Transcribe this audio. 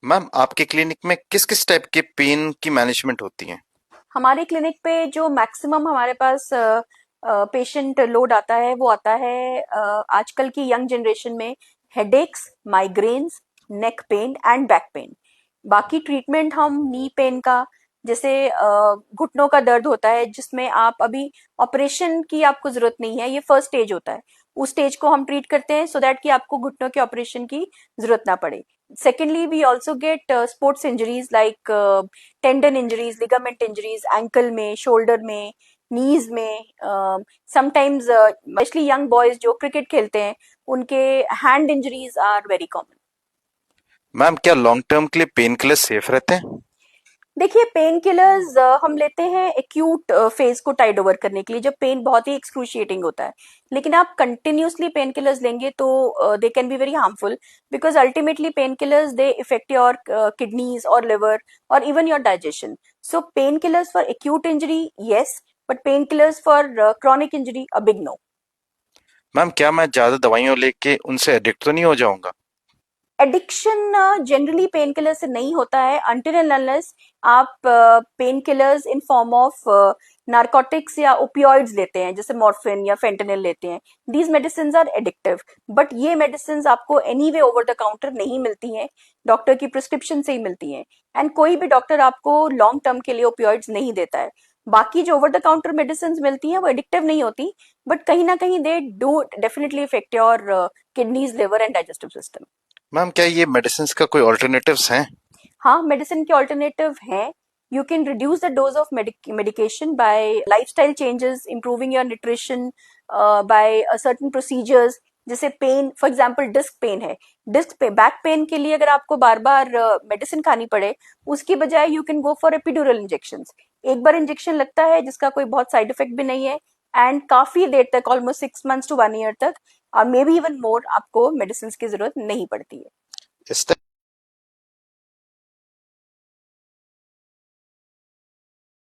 Ma'am आपके clinic में किस किस टाइप के पेन की मैनेजमेंट होती है? हमारे क्लिनिक पे जो मैक्सिमम हमारे पास पेशेंट लोड आता है वो आता है आजकल की यंग जनरेशन में headaches, migraines, neck pain and back pain. बाकी ट्रीटमेंट हम नी पेन का, जैसे घुटनों का दर्द होता है जिसमें आप अभी ऑपरेशन की आपको जरूरत नहीं है, ये फर्स्ट स्टेज होता है। उस स्टेज को हम ट्रीट करते हैं सो दैट कि आपको घुटनों के ऑपरेशन की जरूरत ना पड़े। Secondly we also get sports injuries like tendon injuries, ligament injuries ankle में, शोल्डर में, नीज में। समटाइम्स स्पेशली यंग बॉयज जो क्रिकेट खेलते हैं उनके hand injuries are very common. Ma'am क्या लॉन्ग टर्म के लिए पेन किलर सेफ रहते हैं? देखिए, पेन किलर्स हम लेते हैं एक्यूट फेज को टाइड ओवर करने के लिए, जब पेन बहुत ही एक्सक्रूशिएटिंग होता है। लेकिन आप कंटिन्यूसली पेन किलर्स लेंगे तो they can be very harmful, because ultimately painkillers they affect your kidneys और लिवर और even your digestion. So painkillers for acute injury yes, but painkillers for chronic injury a big no. Ma'am क्या मैं ज्यादा दवाइयों लेके उनसे addict तो नहीं हो जाऊंगा? एडिक्शन जनरली पेन किलर से नहीं होता है अनटिल एंड अनलेस आप painkillers in form of narcotics या ओपियोइड्स लेते हैं, जैसे मॉर्फिन या फेंटेनिल लेते हैं। These medicine are addictive, but ये मेडिसिन आपको anyway over the counter नहीं मिलती हैं, डॉक्टर की प्रिस्क्रिप्शन से ही मिलती हैं। एंड कोई भी डॉक्टर आपको लॉन्ग टर्म के लिए ओपियोइड्स नहीं देता है। बाकी जो ओवर द काउंटर मेडिसिन मिलती हैं वो एडिक्टिव नहीं होती, बट कहीं ना कहीं they do definitely effect your kidneys, liver and digestive system. Ma'am क्या ये मेडिसिन का कोई ऑल्टरनेटिव्स हैं? हाँ, मेडिसिन के ऑल्टरनेटिव हैं। You can reduce the dose of medication by lifestyle changes, improving your nutrition, by certain procedures. जैसे pain, for example disc pain है, डिस्क पे बैक पेन के लिए अगर आपको बार बार मेडिसिन खानी पड़े, उसकी बजाय you can go for epidural injection. एक बार इंजेक्शन लगता है जिसका कोई बहुत साइड इफेक्ट भी नहीं है, एंड काफी देर तक, ऑलमोस्ट 6 मंथ्स to 1 year तक, और मे बी इवन मोर, आपको मेडिसिन की जरूरत नहीं पड़ती है। इस